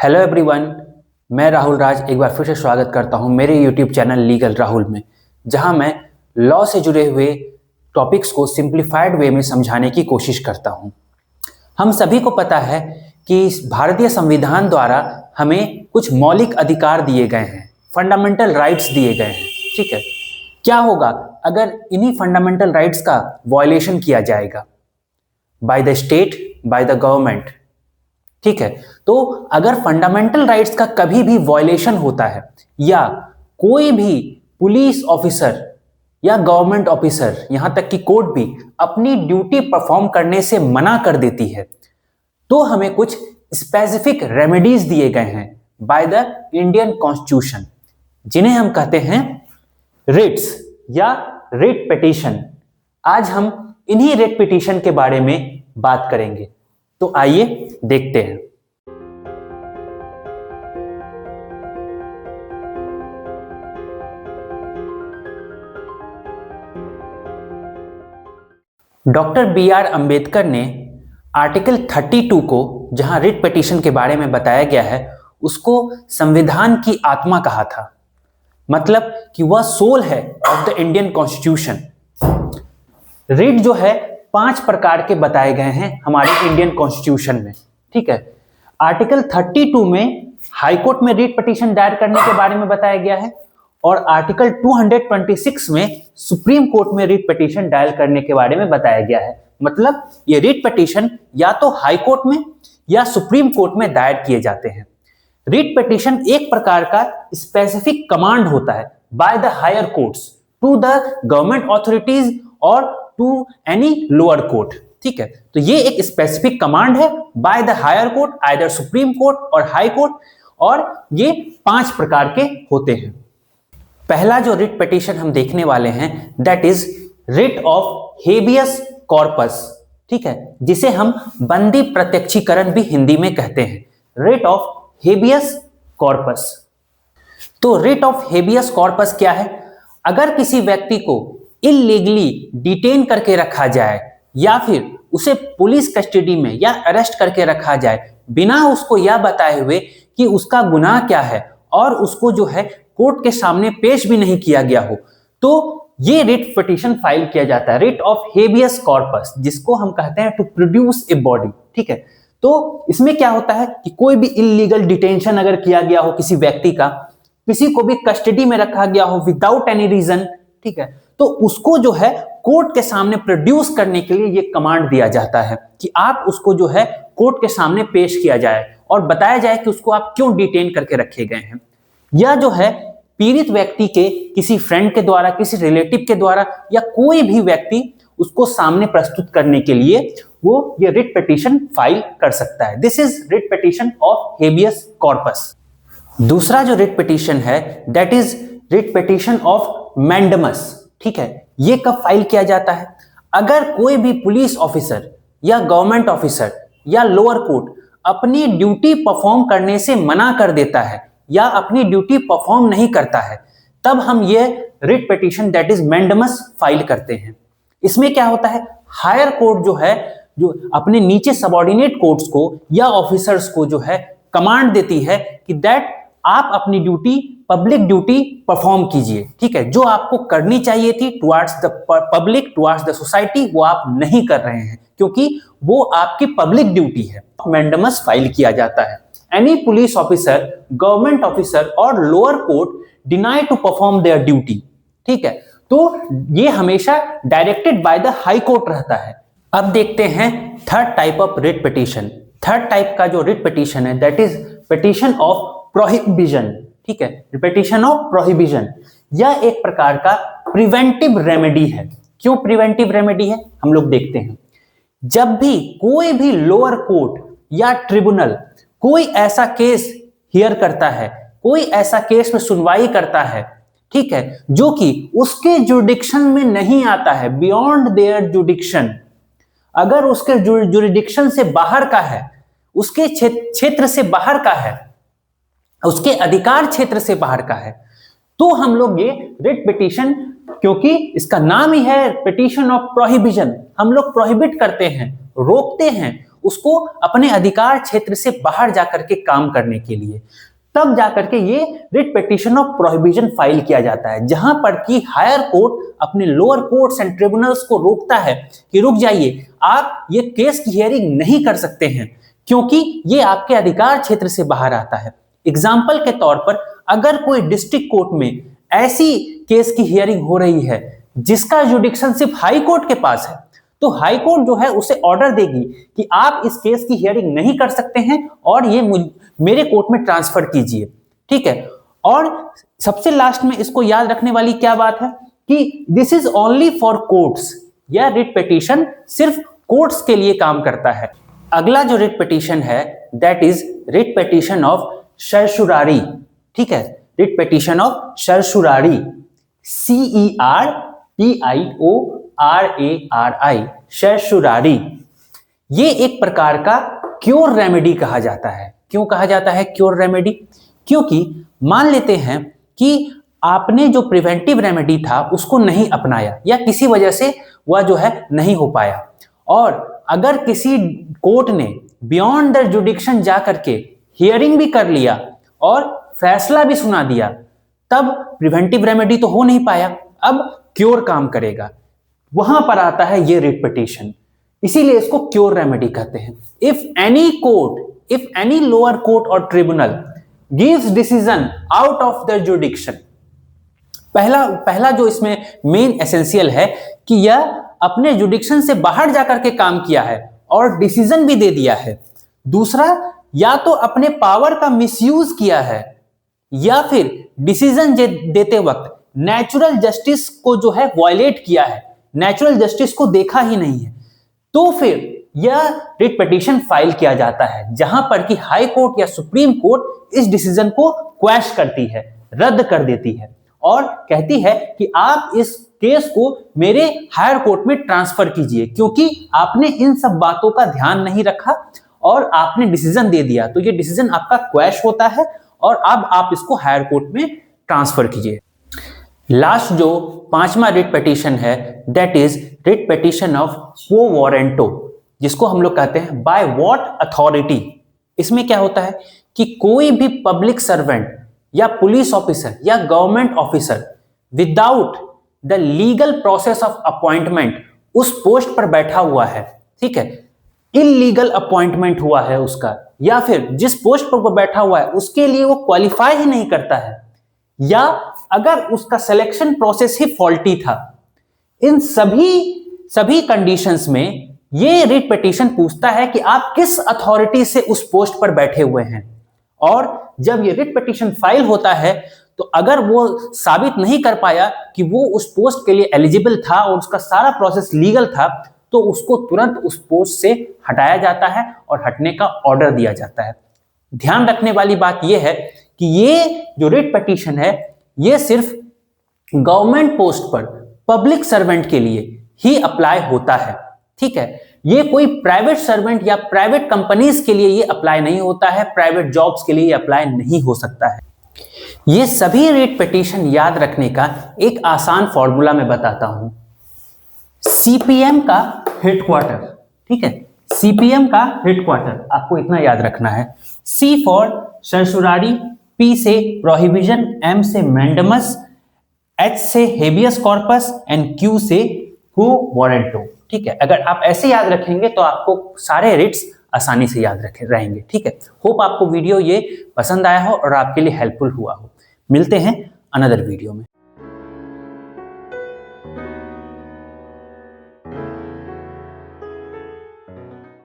Hello everyone, मैं राहुल राज एक बार फिर से स्वागत करता हूं मेरे यूट्यूब चैनल लीगल राहुल में, जहां मैं लॉ से जुड़े हुए टॉपिक्स को सिंप्लीफाइड वे में समझाने की कोशिश करता हूं। हम सभी को पता है कि भारतीय संविधान द्वारा हमें कुछ मौलिक अधिकार दिए गए हैं, फंडामेंटल राइट्स दिए गए हैं। ठीक है, क्या होगा अगर इन्हीं फंडामेंटल राइट्स का वायलेशन किया जाएगा by the state, by the government. ठीक है, तो अगर फंडामेंटल राइट्स का कभी भी वायलेशन होता है या कोई भी पुलिस ऑफिसर या गवर्नमेंट ऑफिसर, यहां तक कि कोर्ट भी अपनी ड्यूटी परफॉर्म करने से मना कर देती है, तो हमें कुछ स्पेसिफिक रेमेडीज दिए गए हैं बाय द इंडियन कॉन्स्टिट्यूशन, जिन्हें हम कहते हैं रिट्स या रिट पिटीशन। आज हम इन्हीं रिट पिटीशन के बारे में बात करेंगे, तो आइए देखते हैं। Doctor B R. अंबेडकर ने आर्टिकल 32 को, जहां रिट पिटीशन के बारे में बताया गया है, उसको संविधान की आत्मा कहा था। मतलब कि वह सोल है of the Indian constitution. Writ जो है 5 प्रकार के बताए गए हैं हमारे इंडियन कॉन्स्टिट्यूशन में। ठीक है, आर्टिकल 32 में हाईकोर्ट में रिट पिटीशन दायर करने के बारे में बताया गया है और आर्टिकल 226 में सुप्रीम कोर्ट में रिट पिटीशन दायर करने के बारे में बताया गया है। मतलब ये रिट पिटीशन या तो हाई कोर्ट में या सुप्रीम कोर्ट में दायर किए जाते हैं। रिट पिटीशन एक प्रकार का स्पेसिफिक कमांड होता है by the higher courts to the government authorities और टू एनी लोअर कोर्ट। ठीक है, तो ये एक स्पेसिफिक कमांड है by the higher court, either supreme court और हाई कोर्ट, और ये 5 प्रकार के होते हैं। पहला जो रिट पिटीशन हम देखने वाले हैं that is writ of habeas corpus. ठीक है, जिसे हम बंदी प्रत्यक्षीकरण भी हिंदी में कहते हैं, रिट ऑफ हेबियस कॉर्पस। तो रिट ऑफ हेबियस कॉर्पस क्या है? अगर किसी व्यक्ति को इलीगली डिटेन करके रखा जाए या फिर उसे पुलिस कस्टडी में या अरेस्ट करके रखा जाए बिना उसको यह बताए हुए कि उसका गुनाह क्या है और उसको जो है कोर्ट के सामने पेश भी नहीं किया गया हो, तो ये रिट पिटीशन फाइल किया जाता है, रिट ऑफ हेबियस कॉर्पस, जिसको हम कहते हैं टू प्रोड्यूस ए बॉडी। ठीक है, तो इसमें क्या होता है कि कोई भी इलीगल डिटेंशन अगर किया गया हो किसी व्यक्ति का, किसी को भी कस्टडी में रखा गया हो विदाउट एनी रीजन, ठीक है, तो उसको जो है कोर्ट के सामने प्रोड्यूस करने के लिए ये कमांड दिया जाता है कि आप उसको जो है कोर्ट के सामने पेश किया जाए और बताया जाए कि उसको आप क्यों डिटेन करके रखे गए हैं। यह जो है पीड़ित व्यक्ति के किसी फ्रेंड के द्वारा, किसी रिलेटिव के द्वारा या कोई भी व्यक्ति उसको सामने प्रस्तुत करने के लिए वो ये रिट पिटीशन फाइल कर सकता है। This is writ petition of habeas corpus. दूसरा जो रिट पिटीशन है that is writ petition of mandamus. ठीक है, ये कब फाइल किया जाता है? अगर कोई भी पुलिस ऑफिसर या गवर्नमेंट ऑफिसर या लोअर कोर्ट अपनी ड्यूटी परफॉर्म करने से मना कर देता है या अपनी ड्यूटी परफॉर्म नहीं करता है, तब हम ये writ petition that is mandamus file करते हैं। इसमें क्या होता है, हायर कोर्ट जो है, जो अपने नीचे सबऑर्डिनेट कोर्ट्स को या ऑफिसर्स को जो है कमांड देती है कि दैट आप अपनी ड्यूटी, पब्लिक ड्यूटी परफॉर्म कीजिए। ठीक है, जो आपको करनी चाहिए थी towards the public, towards the society, वो आप नहीं कर रहे हैं क्योंकि वो आपकी पब्लिक ड्यूटी है। मैंडमस फाइल किया जाता है। Any police officer, government officer और lower court deny to perform their duty। ठीक है, तो ये हमेशा directed by the high court रहता है। अब देखते हैं third type of writ petition. Third type का जो रिट पिटीशन है that is petition of prohibition. ठीक है, पिटीशन ऑफ प्रोहिबिशन, यह एक प्रकार का प्रिवेंटिव रेमेडी है। क्यों प्रिवेंटिव रेमेडी है, हम लोग देखते हैं। जब भी कोई भी लोअर कोर्ट या ट्रिब्यूनल कोई ऐसा केस हियर करता है, कोई ऐसा केस में सुनवाई करता है, ठीक है, जो कि उसके जुरिडिक्शन में नहीं आता है, बियॉन्ड देयर जुरिडिक्शन, अगर उसके जुरिडिक्शन से बाहर का है, उसके क्षेत्र से बाहर का है, उसके अधिकार क्षेत्र से बाहर का है, तो हम लोग ये रिट पिटीशन, क्योंकि इसका नाम ही है पिटीशन ऑफ प्रोहिबिशन, हम लोग प्रोहिबिट करते हैं, रोकते हैं उसको अपने अधिकार क्षेत्र से बाहर जाकर के काम करने के लिए, तब जाकर के ये writ petition of prohibition file किया जाता है, जहां पर कि हायर कोर्ट अपने लोअर कोर्ट्स एंड ट्रिब्यूनल्स को रोकता है कि रुक जाइए, आप ये केस की हियरिंग नहीं कर सकते हैं क्योंकि ये आपके अधिकार क्षेत्र से बाहर आता है। एग्जाम्पल के तौर पर अगर कोई डिस्ट्रिक्ट कोर्ट में ऐसी केस की हियरिंग हो रही है जिसका जुडिक्शन सिर्फ हाई कोर्ट के पास है, तो हाई कोर्ट जो है उसे ऑर्डर देगी कि आप इस केस की हियरिंग नहीं कर सकते हैं और ये मेरे कोर्ट में ट्रांसफर कीजिए, ठीक है। और सबसे लास्ट में इसको याद रखने वाली क्या बात है कि this is only for courts, यह रिट पिटीशन सिर्फ कोर्ट्स के लिए काम करता है। अगला जो रिट पिटीशन है that is writ petition of certiorari, ठीक है, writ petition of certiorari, CERPIORARI, certiorari. ये एक प्रकार का क्योर रेमेडी कहा जाता है। क्यों कहा जाता है क्योर रेमेडी? क्योंकि मान लेते हैं कि आपने जो प्रिवेंटिव रेमेडी था उसको नहीं अपनाया या किसी वजह से वह जो है नहीं हो पाया, और अगर किसी कोर्ट ने बियॉन्ड द जुडिक्शन जा करके हियरिंग भी कर लिया और फैसला भी सुना दिया, तब प्रिवेंटिव रेमेडी तो हो नहीं पाया, अब क्योर काम करेगा। वहां पर आता है ये रिट पिटीशन, इसीलिए इसको क्योर रेमेडी कहते हैं। इफ एनी लोअर कोर्ट और tribunal gives decision out of the जुडिक्शन, पहला जो इसमें मेन एसेंशियल है कि यह अपने जुडिक्शन से बाहर जाकर के काम किया है और डिसीजन भी दे दिया है। दूसरा, या तो अपने पावर का मिसयूज किया है या फिर डिसीजन देते वक्त नेचुरल जस्टिस को जो है वायलेट किया है, नेचुरल जस्टिस को देखा ही नहीं है, तो फिर यह रिट पिटीशन फाइल किया जाता है, जहां पर कि हाई कोर्ट या सुप्रीम कोर्ट इस डिसीजन को क्वैश करती है, रद्द कर देती है और कहती है कि आप इस केस को मेरे हायर कोर्ट में ट्रांसफर कीजिए क्योंकि आपने इन सब बातों का ध्यान नहीं रखा और आपने डिसीजन दे दिया, तो ये डिसीजन आपका क्वैश होता है और अब आप इसको हायर कोर्ट में ट्रांसफर कीजिए। लास्ट जो पांचवा रिट पिटीशन है that is writ petition of quo warranto, जिसको हम लोग कहते हैं बाय व्हाट अथॉरिटी। इसमें क्या होता है कि कोई भी पब्लिक सर्वेंट या पुलिस ऑफिसर या government officer without the legal process of appointment उस पोस्ट पर बैठा हुआ है, ठीक है, इलीगल अपॉइंटमेंट हुआ है उसका, या फिर जिस पोस्ट पर वो बैठा हुआ है उसके लिए वो क्वालिफाई ही नहीं करता है, या अगर उसका सिलेक्शन प्रोसेस ही फॉल्टी था, इन सभी कंडीशंस में ये रिट पिटीशन पूछता है कि आप किस अथॉरिटी से उस पोस्ट पर बैठे हुए हैं। और जब ये रिट पिटीशन फाइल होता है तो अगर वो साबित नहीं कर पाया कि वो उस पोस्ट के लिए एलिजिबल था और उसका सारा प्रोसेस लीगल था, तो उसको तुरंत उस पोस्ट से हटाया जाता है और हटने का ऑर्डर दिया जाता है। ध्यान रखने वाली बात यह है कि ये जो रिट पिटीशन है ये सिर्फ गवर्नमेंट पोस्ट पर पब्लिक सर्वेंट के लिए ही अप्लाई होता है, ठीक है। ये कोई प्राइवेट सर्वेंट या प्राइवेट कंपनीज के लिए ये अप्लाई नहीं होता है, प्राइवेट जॉब्स के लिए ये अप्लाई नहीं हो सकता है। ये सभी रिट पिटीशन याद रखने का एक आसान फॉर्मूला मैं बताता हूं। सीपीएम का हेडक्वार्टर, ठीक है, सीपीएम का हेडक्वार्टर आपको इतना याद रखना है, सी फॉर सर्सुरारी, पी से प्रोहिबिशन, एम से मैंडमस, एच से हेबियस कॉर्पस एंड क्यू से क्वो वारंटो, ठीक है। अगर आप ऐसे याद रखेंगे तो आपको सारे रिट्स आसानी से याद रहेंगे, ठीक है। होप आपको वीडियो ये पसंद आया हो और आपके लिए हेल्पफुल हुआ हो। मिलते हैं अनदर वीडियो में।